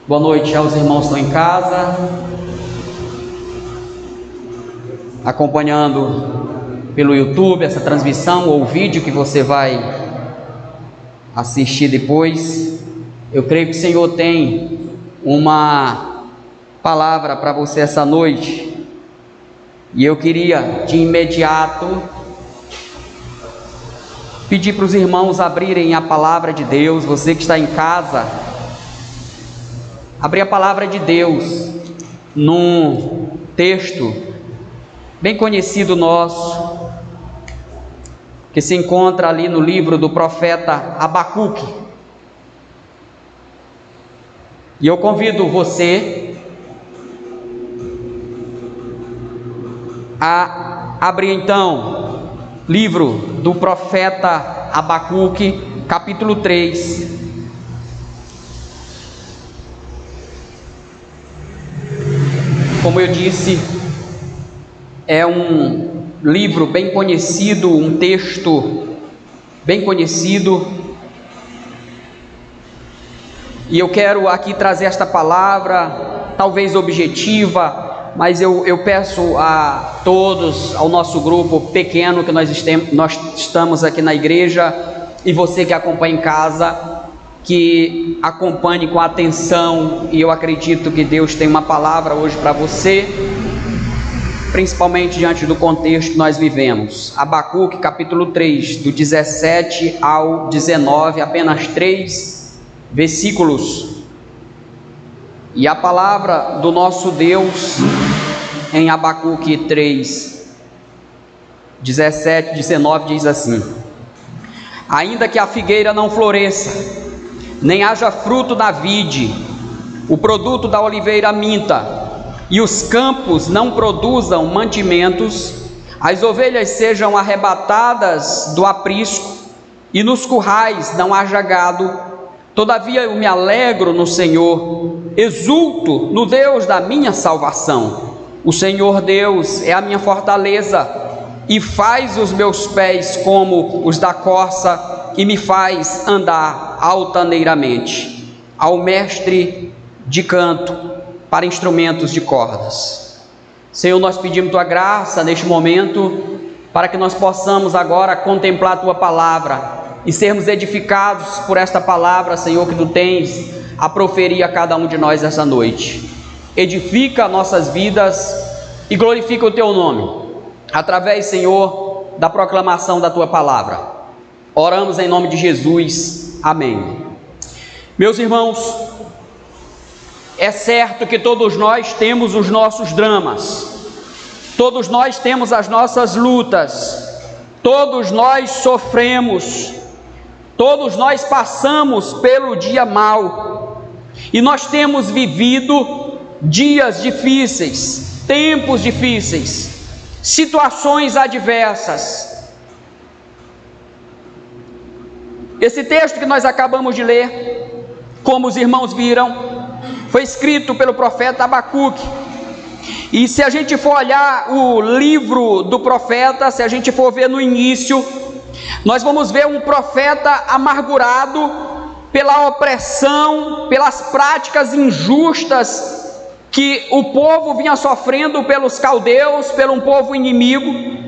Boa noite aos irmãos que estão em casa, acompanhando pelo YouTube essa transmissão ou vídeo que você vai assistir depois. Eu creio que o Senhor tem uma palavra para você essa noite, e eu queria de imediato pedir para os irmãos abrirem a palavra de Deus. Você que está em casa, abrir a palavra de Deus num texto bem conhecido nosso, que se encontra ali no livro do profeta Abacuque. E eu convido você a abrir então livro do profeta Abacuque, capítulo 3. Como eu disse, é um livro bem conhecido, um texto bem conhecido, e eu quero aqui trazer esta palavra, talvez objetiva, mas eu peço a todos, ao nosso grupo pequeno que nós estamos aqui na igreja, e você que acompanha em casa, que acompanhe com atenção, e eu acredito que Deus tem uma palavra hoje para você, principalmente diante do contexto que nós vivemos. Abacuque capítulo 3, do 17 ao 19, apenas 3 versículos. E a palavra do nosso Deus em Abacuque 3, 17, 19 diz assim: ainda que a figueira não floresça, nem haja fruto na vide, o produto da oliveira minta, e os campos não produzam mantimentos, as ovelhas sejam arrebatadas do aprisco, e nos currais não haja gado, todavia eu me alegro no Senhor, exulto no Deus da minha salvação. O Senhor Deus é a minha fortaleza, e faz os meus pés como os da corça, e me faz andar altaneiramente. Ao mestre de canto para instrumentos de cordas. Senhor, nós pedimos tua graça neste momento, para que nós possamos agora contemplar a tua palavra e sermos edificados por esta palavra, Senhor, que tu tens a proferir a cada um de nós essa noite. Edifica nossas vidas e glorifica o teu nome, através, Senhor, da proclamação da tua palavra. Oramos em nome de Jesus, amém. Meus irmãos, é certo que todos nós temos os nossos dramas, todos nós temos as nossas lutas, todos nós sofremos, todos nós passamos pelo dia mau, e nós temos vivido dias difíceis, tempos difíceis, situações adversas. Esse texto que nós acabamos de ler, como os irmãos viram, foi escrito pelo profeta Abacuque. E se a gente for olhar o livro do profeta, se a gente for ver no início, nós vamos ver um profeta amargurado pela opressão, pelas práticas injustas que o povo vinha sofrendo pelos caldeus, pelo um povo inimigo.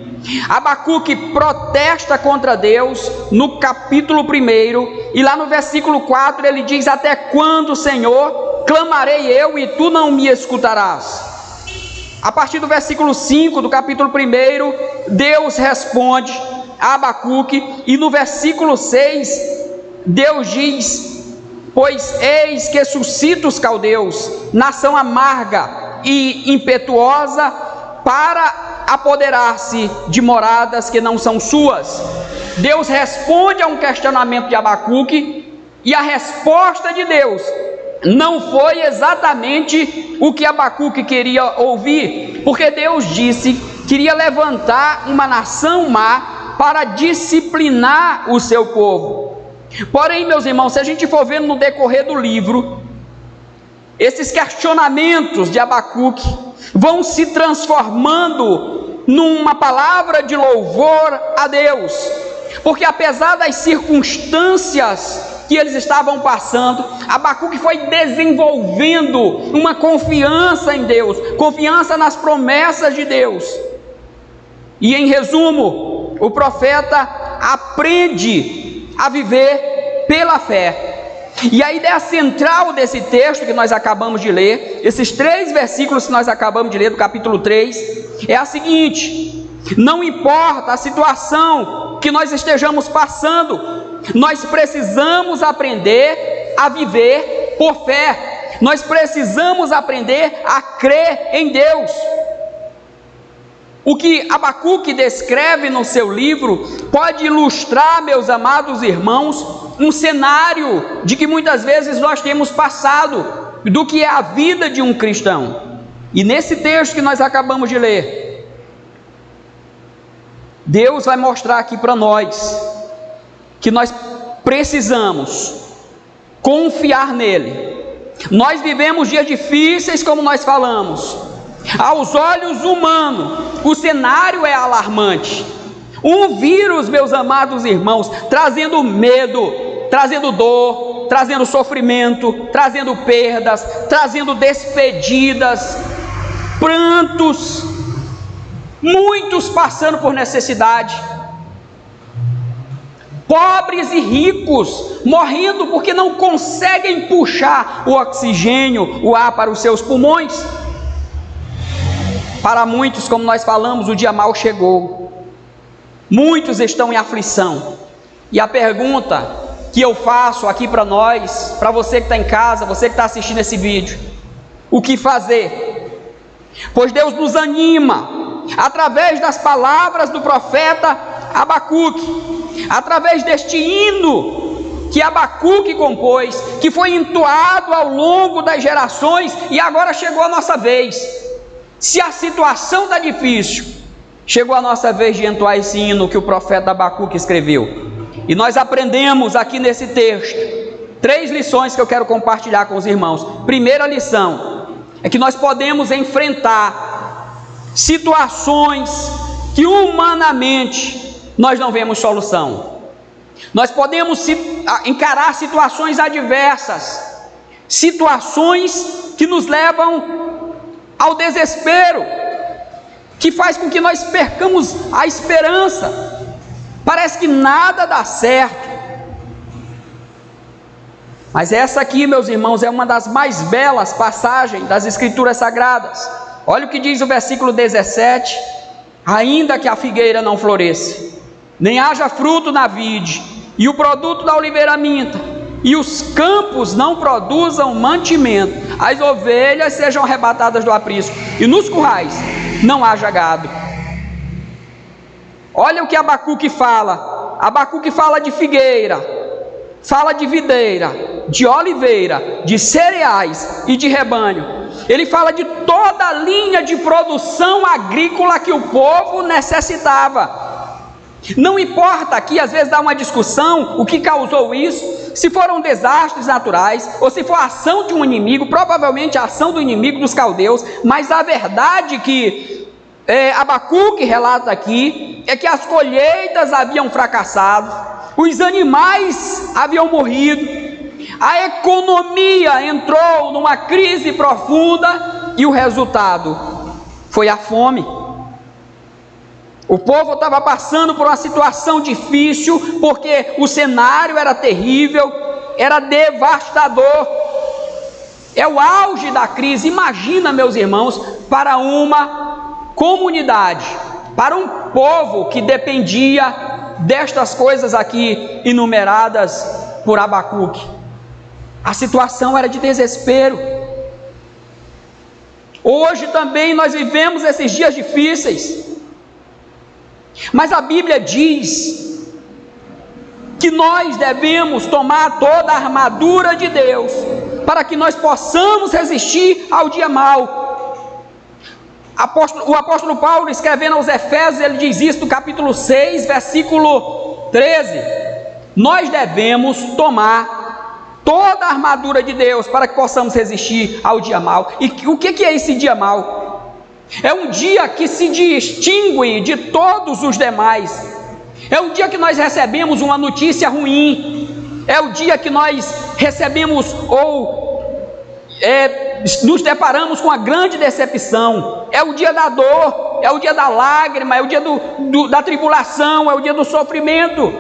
Abacuque protesta contra Deus no capítulo 1, e lá no versículo 4 ele diz: até quando, Senhor, clamarei eu e tu não me escutarás? A partir do versículo 5 do capítulo 1, Deus responde a Abacuque, e no versículo 6 Deus diz: pois eis que suscita os caldeus, nação amarga e impetuosa, para apoderar-se de moradas que não são suas. Deus responde a um questionamento de Abacuque, e a resposta de Deus não foi exatamente o que Abacuque queria ouvir, porque Deus disse que iria levantar uma nação má para disciplinar o seu povo. Porém, meus irmãos, se a gente for vendo no decorrer do livro, esses questionamentos de Abacuque vão se transformando numa palavra de louvor a Deus, porque apesar das circunstâncias que eles estavam passando, Abacuque foi desenvolvendo uma confiança em Deus, confiança nas promessas de Deus. E em resumo, o profeta aprende a viver pela fé. E a ideia central desse texto que nós acabamos de ler, esses 3 versículos que nós acabamos de ler do capítulo 3, é a seguinte: não importa a situação que nós estejamos passando, nós precisamos aprender a viver por fé. Nós precisamos aprender a crer em Deus. O que Abacuque descreve no seu livro pode ilustrar, meus amados irmãos, um cenário de que muitas vezes nós temos passado, do que é a vida de um cristão. E nesse texto que nós acabamos de ler, Deus vai mostrar aqui para nós que nós precisamos confiar nele. Nós vivemos dias difíceis, como nós falamos. Aos olhos humanos, o cenário é alarmante. Um vírus, meus amados irmãos, trazendo medo, trazendo dor, trazendo sofrimento, trazendo perdas, trazendo despedidas, prantos, muitos passando por necessidade, pobres e ricos morrendo porque não conseguem puxar o oxigênio, o ar para os seus pulmões. Para muitos, como nós falamos, o dia mau chegou. Muitos estão em aflição. E a pergunta que eu faço aqui para nós, para você que está em casa, você que está assistindo esse vídeo: o que fazer? Pois Deus nos anima através das palavras do profeta Abacuque, através deste hino que Abacuque compôs, que foi entoado ao longo das gerações, e agora chegou a nossa vez. Se a situação está difícil, chegou a nossa vez de entoar esse hino que o profeta Abacuque escreveu. E nós aprendemos aqui nesse texto 3 lições que eu quero compartilhar com os irmãos. Primeira lição é que nós podemos enfrentar situações que humanamente nós não vemos solução. Nós podemos encarar situações adversas, situações que nos levam ao desespero, que faz com que nós percamos a esperança. Parece que nada dá certo. Mas essa aqui, meus irmãos, é uma das mais belas passagens das Escrituras Sagradas. Olha o que diz o versículo 17: ainda que a figueira não floresça, nem haja fruto na vide, e o produto da oliveira minta, e os campos não produzam mantimento, as ovelhas sejam arrebatadas do aprisco, e nos currais não haja gado. Olha o que Abacuque fala. Abacuque fala de figueira, fala de videira, de oliveira, de cereais e de rebanho. Ele fala de toda a linha de produção agrícola que o povo necessitava. Não importa, aqui às vezes dá uma discussão, o que causou isso, se foram desastres naturais, ou se for a ação de um inimigo, provavelmente a ação do inimigo dos caldeus, mas a verdade que Abacuque relata aqui, é que as colheitas haviam fracassado, os animais haviam morrido, a economia entrou numa crise profunda, e o resultado foi a fome. O povo estava passando por uma situação difícil, porque o cenário era terrível, era devastador. É o auge da crise. Imagina, meus irmãos, para uma comunidade, para um povo que dependia destas coisas aqui enumeradas por Abacuque. A situação era de desespero. Hoje também nós vivemos esses dias difíceis. Mas a Bíblia diz que nós devemos tomar toda a armadura de Deus, para que nós possamos resistir ao dia mau. O apóstolo Paulo, escrevendo aos Efésios, ele diz isso no capítulo 6, versículo 13. Nós devemos tomar toda a armadura de Deus, para que possamos resistir ao dia mau. E o que é esse dia mau? É um dia que se distingue de todos os demais. É um dia que nós recebemos uma notícia ruim. é o dia que nós recebemos nos deparamos com a grande decepção, é o dia da dor, é o dia da lágrima, é o dia da tribulação, é o dia do sofrimento.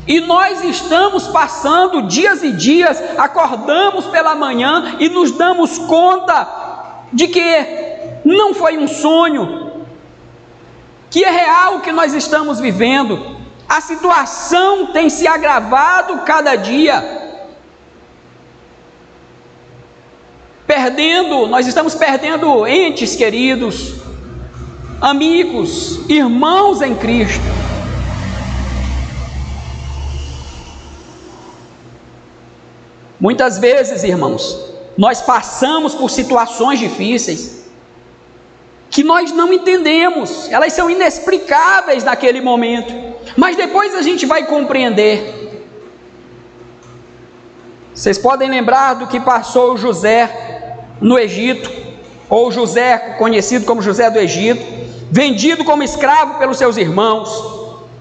E nós estamos passando dias e dias, acordamos pela manhã e nos damos conta de que não foi um sonho, que é real o que nós estamos vivendo. A situação tem se agravado cada dia. Nós estamos perdendo entes queridos, amigos, irmãos em Cristo. Muitas vezes, irmãos, nós passamos por situações difíceis que nós não entendemos, elas são inexplicáveis naquele momento, mas depois a gente vai compreender. Vocês podem lembrar do que passou José no Egito, ou José, conhecido como José do Egito, vendido como escravo pelos seus irmãos,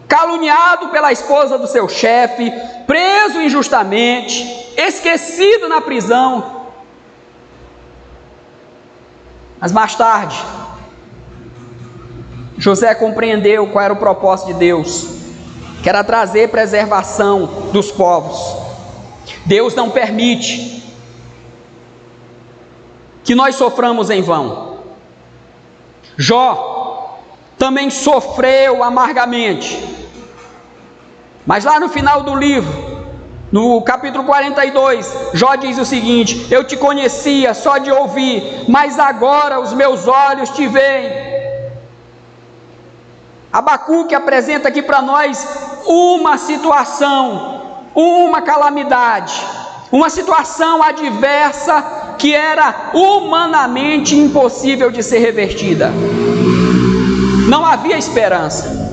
caluniado pela esposa do seu chefe, preso injustamente, esquecido na prisão. Mas mais tarde, José compreendeu qual era o propósito de Deus, que era trazer preservação dos povos. Deus não permite que nós soframos em vão. Jó também sofreu amargamente, mas lá no final do livro, no capítulo 42, Jó diz o seguinte: eu te conhecia só de ouvir, mas agora os meus olhos te veem. Abacuque apresenta aqui para nós uma situação, uma calamidade, uma situação adversa que era humanamente impossível de ser revertida. Não havia esperança.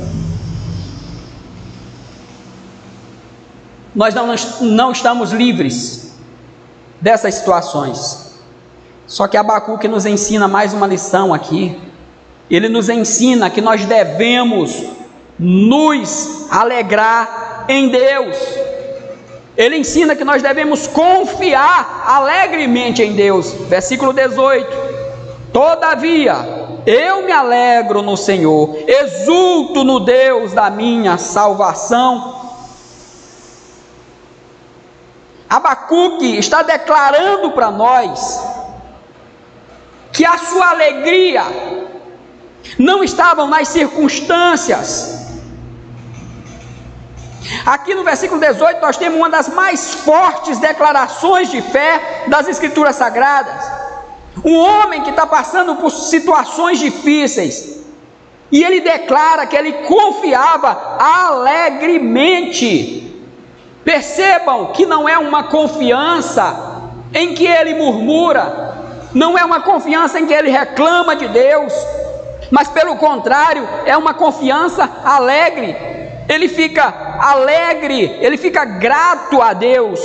Nós não estamos livres dessas situações. Só que Abacuque nos ensina mais uma lição aqui. Ele nos ensina que nós devemos nos alegrar em Deus. Ele ensina que nós devemos confiar alegremente em Deus. Versículo 18: todavia, eu me alegro no Senhor, exulto no Deus da minha salvação. Abacuque está declarando para nós que a sua alegria não estava nas circunstâncias. Aqui no versículo 18 nós temos uma das mais fortes declarações de fé das Escrituras Sagradas. Um homem que está passando por situações difíceis, e ele declara que ele confiava alegremente. Percebam que não é uma confiança em que ele murmura, não é uma confiança em que ele reclama de Deus, mas pelo contrário, é uma confiança alegre. Ele fica alegre, ele fica grato a Deus.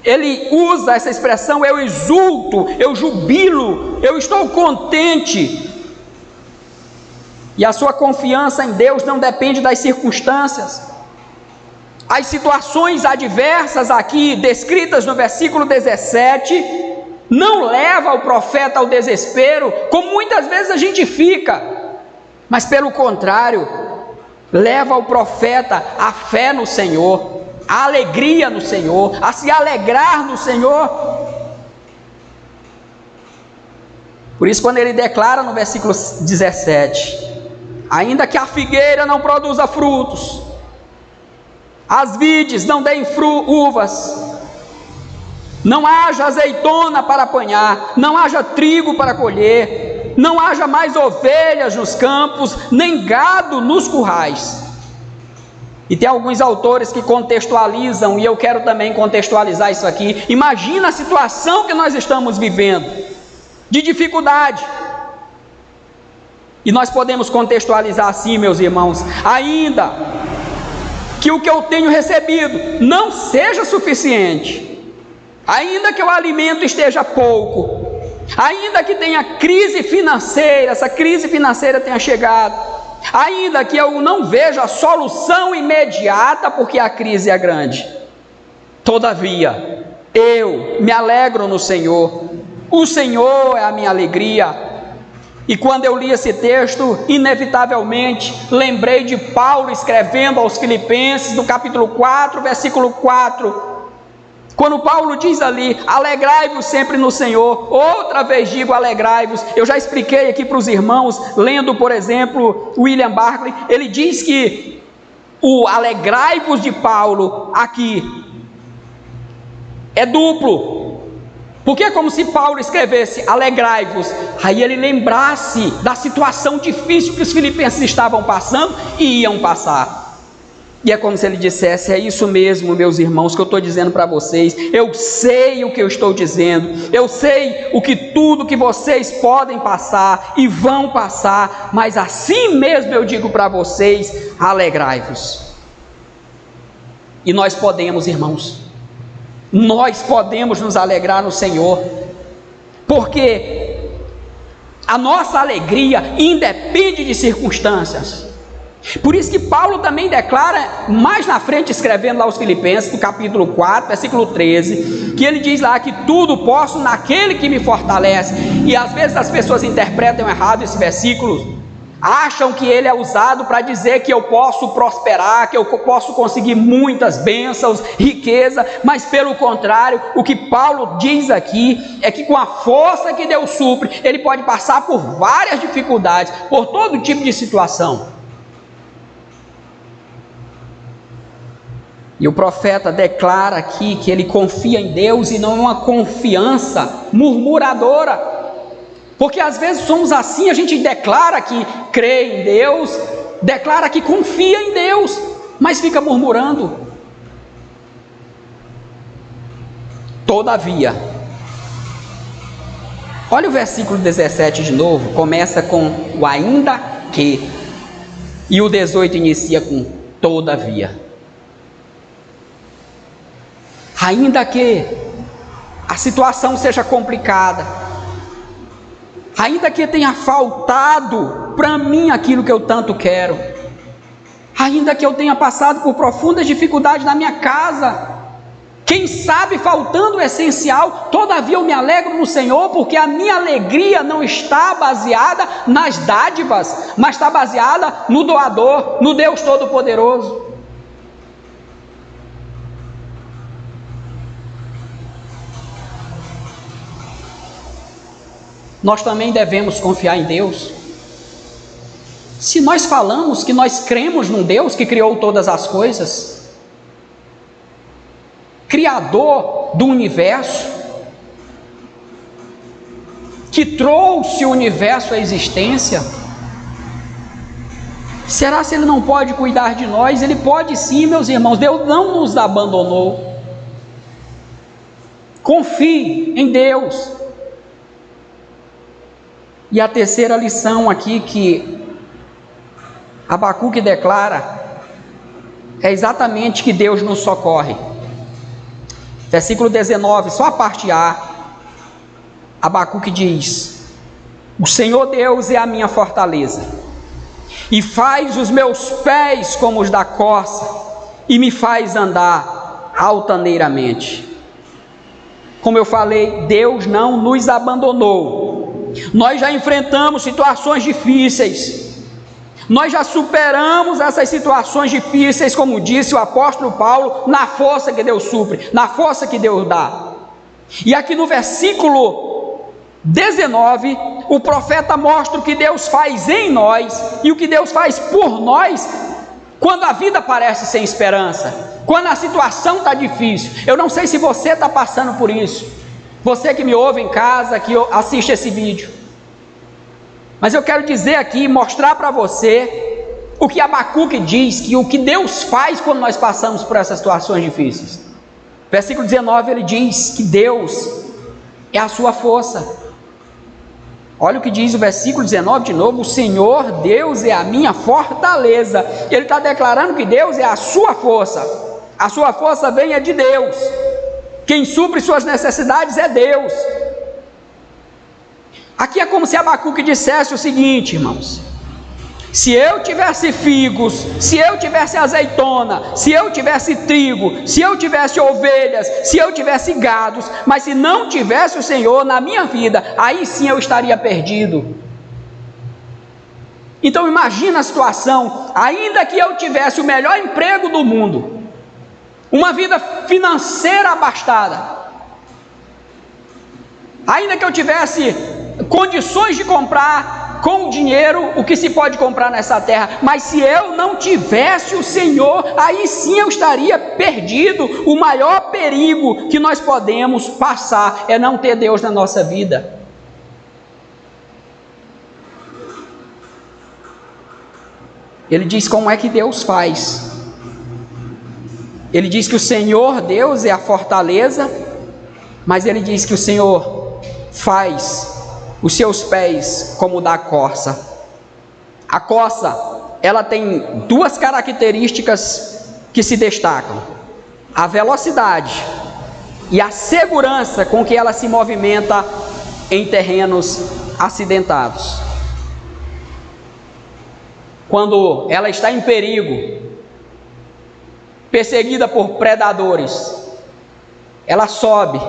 Ele usa essa expressão: eu exulto, eu jubilo, eu estou contente. E a sua confiança em Deus não depende das circunstâncias. As situações adversas aqui descritas no versículo 17 não levam o profeta ao desespero, como muitas vezes a gente fica, mas pelo contrário, leva o profeta à fé no Senhor, à alegria no Senhor, a se alegrar no Senhor. Por isso, quando ele declara no versículo 17: ainda que a figueira não produza frutos, as vides não deem uvas, não haja azeitona para apanhar, não haja trigo para colher, não haja mais ovelhas nos campos, nem gado nos currais. E tem alguns autores que contextualizam, e eu quero também contextualizar isso aqui. Imagina a situação que nós estamos vivendo, de dificuldade. E nós podemos contextualizar assim, meus irmãos: ainda que o que eu tenho recebido não seja suficiente, ainda que o alimento esteja pouco, ainda que tenha crise financeira, essa crise financeira tenha chegado, ainda que eu não veja a solução imediata, porque a crise é grande, Todavia, eu me alegro no Senhor, o Senhor é a minha alegria. E quando eu li esse texto, inevitavelmente lembrei de Paulo escrevendo aos Filipenses, no capítulo 4, versículo 4, quando Paulo diz ali: alegrai-vos sempre no Senhor. Outra vez digo, alegrai-vos. Eu já expliquei aqui para os irmãos, lendo por exemplo William Barclay, ele diz que o alegrai-vos de Paulo aqui é duplo, porque é como se Paulo escrevesse alegrai-vos, aí ele lembrasse da situação difícil que os filipenses estavam passando e iam passar. E é como se ele dissesse: é isso mesmo, meus irmãos, que eu estou dizendo para vocês. Eu sei o que eu estou dizendo, eu sei tudo que vocês podem passar e vão passar, mas assim mesmo eu digo para vocês: alegrai-vos. E nós podemos, irmãos, nós podemos nos alegrar no Senhor, porque a nossa alegria independe de circunstâncias. Por isso que Paulo também declara mais na frente, escrevendo lá aos Filipenses, no capítulo 4, versículo 13, que ele diz lá que tudo posso naquele que me fortalece. E às vezes as pessoas interpretam errado esse versículo, acham que ele é usado para dizer que eu posso prosperar, que eu posso conseguir muitas bênçãos, riqueza, mas pelo contrário, o que Paulo diz aqui é que com a força que Deus supre, ele pode passar por várias dificuldades, por todo tipo de situação. E o profeta declara aqui que ele confia em Deus e não é uma confiança murmuradora, porque às vezes somos assim, a gente declara que crê em Deus, declara que confia em Deus, mas fica murmurando. Todavia, olha o versículo 17 de novo, começa com o ainda que, e o 18 inicia com todavia. Ainda que a situação seja complicada, ainda que tenha faltado para mim aquilo que eu tanto quero, ainda que eu tenha passado por profundas dificuldades na minha casa, quem sabe faltando o essencial, todavia eu me alegro no Senhor, porque a minha alegria não está baseada nas dádivas, mas está baseada no doador, no Deus Todo-Poderoso. Nós também devemos confiar em Deus. Se nós falamos que nós cremos num Deus que criou todas as coisas, Criador do universo, que trouxe o universo à existência, será se Ele não pode cuidar de nós? Ele pode sim, meus irmãos. Deus não nos abandonou. Confie em Deus. E a terceira lição aqui que Abacuque declara é exatamente que Deus nos socorre. Versículo 19, só a parte A, Abacuque diz: o Senhor Deus é a minha fortaleza, e faz os meus pés como os da corça, e me faz andar altaneiramente. Como eu falei, Deus não nos abandonou. Nós já enfrentamos situações difíceis, nós já superamos essas situações difíceis, como disse o apóstolo Paulo, na força que Deus supre, na força que Deus dá. E aqui no versículo 19, o profeta mostra o que Deus faz em nós e o que Deus faz por nós quando a vida parece sem esperança, quando a situação está difícil. Eu não sei se você está passando por isso, você que me ouve em casa, que assiste esse vídeo, mas eu quero dizer aqui, mostrar para você o que Abacuque diz, que o que Deus faz quando nós passamos por essas situações difíceis. Versículo 19, ele diz que Deus é a sua força. Olha o que diz o versículo 19 de novo: o Senhor Deus é a minha fortaleza. Ele está declarando que Deus é a sua força. A sua força vem de Deus. Quem supre suas necessidades é Deus. Aqui é como se Abacuque dissesse o seguinte, irmãos: Se eu tivesse figos, se eu tivesse azeitona, se eu tivesse trigo, se eu tivesse ovelhas, se eu tivesse gados, mas se não tivesse o Senhor na minha vida, aí sim eu estaria perdido. Então imagina a situação, ainda que eu tivesse o melhor emprego do mundo, uma vida financeira abastada, ainda que eu tivesse condições de comprar com o dinheiro o que se pode comprar nessa terra, mas se eu não tivesse o Senhor, aí sim eu estaria perdido. O maior perigo que nós podemos passar é não ter Deus na nossa vida. Ele diz como é que Deus faz. Ele diz que o Senhor Deus é a fortaleza, mas ele diz que o Senhor faz os seus pés como o da corça. A corça, ela tem duas características que se destacam: a velocidade e a segurança com que ela se movimenta em terrenos acidentados. Quando ela está em perigo, perseguida por predadores, ela sobe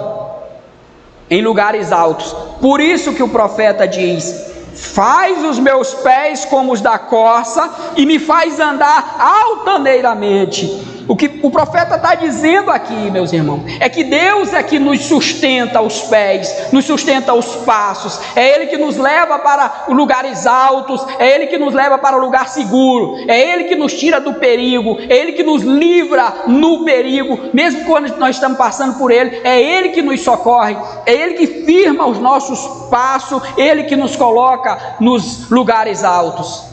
em lugares altos. Por isso que o profeta diz: faz os meus pés como os da corça e me faz andar altaneiramente. O que o profeta está dizendo aqui, meus irmãos, é que Deus é que nos sustenta os pés, nos sustenta os passos, é Ele que nos leva para lugares altos, é Ele que nos leva para o lugar seguro, é Ele que nos tira do perigo, é Ele que nos livra no perigo, mesmo quando nós estamos passando por Ele, é Ele que nos socorre, é Ele que firma os nossos passos, Ele que nos coloca nos lugares altos.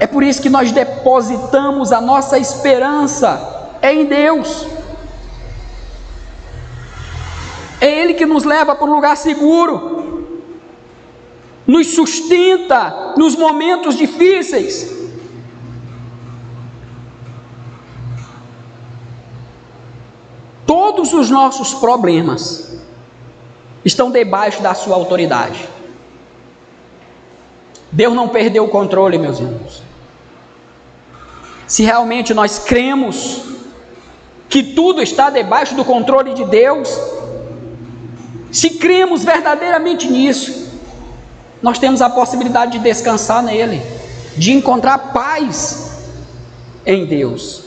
É por isso que nós depositamos a nossa esperança em Deus. É Ele que nos leva para um lugar seguro, nos sustenta nos momentos difíceis. Todos os nossos problemas estão debaixo da sua autoridade. Deus não perdeu o controle, meus irmãos. Se realmente nós cremos que tudo está debaixo do controle de Deus, se cremos verdadeiramente nisso, nós temos a possibilidade de descansar nele, de encontrar paz em Deus.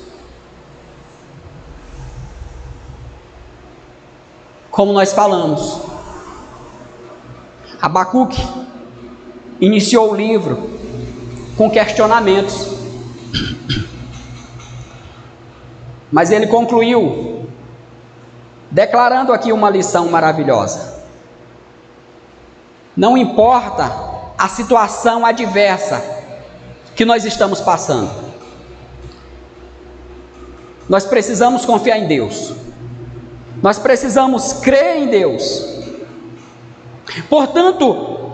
Como nós falamos, Abacuque iniciou o livro com questionamentos, mas ele concluiu declarando aqui uma lição maravilhosa. Não importa a situação adversa que nós estamos passando, nós precisamos confiar em Deus, nós precisamos crer em Deus. Portanto,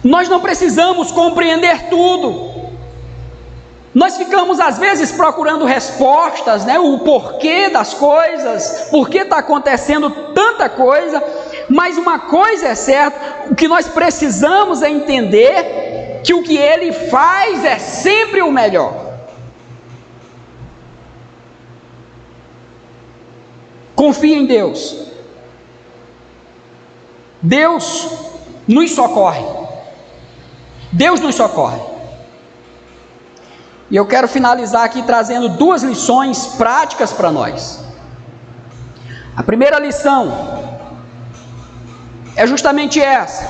nós não precisamos compreender tudo. Nós ficamos às vezes procurando respostas, o porquê das coisas, por que está acontecendo tanta coisa, mas uma coisa é certa: o que nós precisamos é entender que o que Ele faz é sempre o melhor. Confie em Deus. Deus nos socorre. Deus nos socorre. E eu quero finalizar aqui trazendo duas lições práticas para nós. A primeira lição é justamente essa: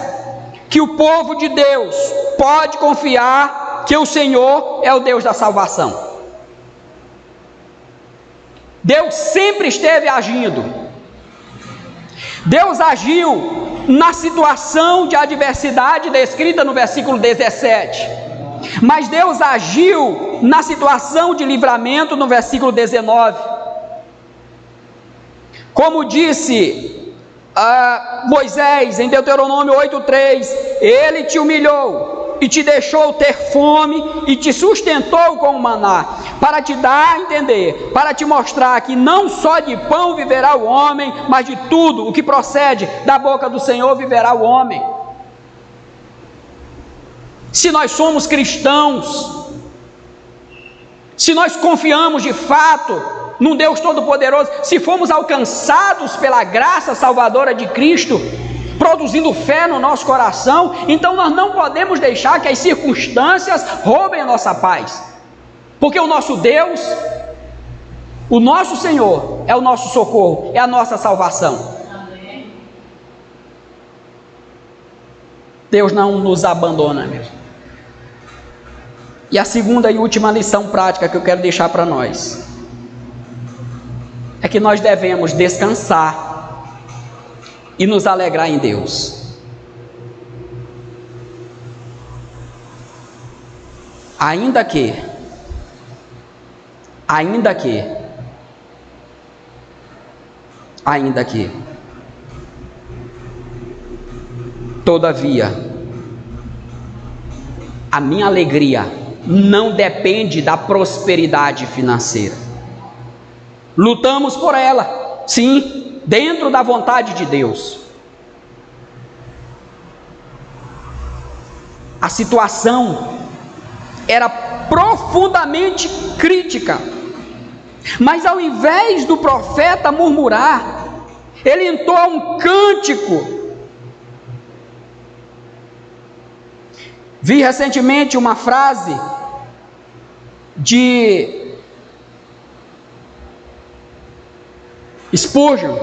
que o povo de Deus pode confiar que o Senhor é o Deus da salvação. Deus sempre esteve agindo. Deus agiu na situação de adversidade descrita no versículo 17. Mas Deus agiu na situação de livramento no versículo 19. Como disse Moisés em Deuteronômio 8:3, Ele te humilhou e te deixou ter fome e te sustentou com o maná, para te dar a entender, para te mostrar que não só de pão viverá o homem, mas de tudo o que procede da boca do Senhor viverá o homem. se nós somos cristãos, se nós confiamos de fato num Deus Todo-Poderoso, se fomos alcançados pela graça salvadora de Cristo, produzindo fé no nosso coração, então nós não podemos deixar que as circunstâncias roubem a nossa paz, porque o nosso Deus, o nosso Senhor, é o nosso socorro, é a nossa salvação. Deus não nos abandona mesmo. E a segunda e última lição prática que eu quero deixar para nós é que nós devemos descansar e nos alegrar em Deus. Ainda que, todavia, a minha alegria não depende da prosperidade financeira. Lutamos por ela, sim, dentro da vontade de Deus. A situação era profundamente crítica, mas ao invés do profeta murmurar, ele entoa um cântico. Vi recentemente uma frase de Spurgeon.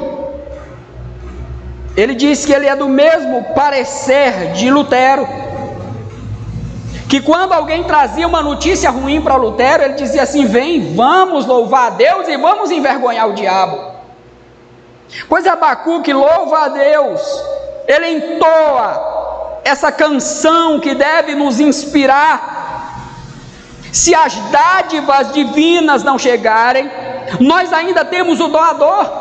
Ele diz que ele é do mesmo parecer de Lutero, que quando alguém trazia uma notícia ruim para Lutero, ele dizia assim: vem, vamos louvar a Deus e vamos envergonhar o diabo. Pois Abacuque louva a Deus, ele entoa essa canção que deve nos inspirar. Se as dádivas divinas não chegarem, nós ainda temos o doador.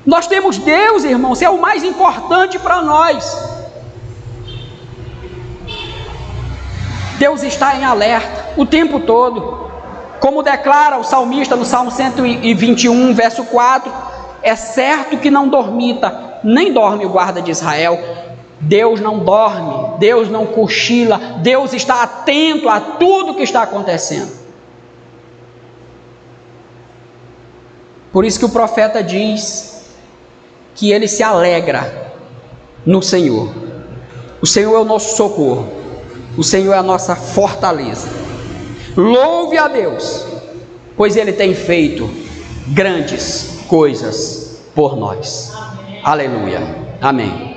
Nós temos Deus, irmãos, é o mais importante para nós. Deus está em alerta o tempo todo, como declara o salmista no Salmo 121, verso 4: é certo que não dormita, nem dorme o guarda de Israel. Deus não dorme, Deus não cochila, Deus está atento a tudo que está acontecendo. Por isso que o profeta diz que ele se alegra no Senhor. O Senhor é o nosso socorro, o Senhor é a nossa fortaleza. Louve a Deus, pois Ele tem feito grandes coisas por nós. Amém. Aleluia. Amém.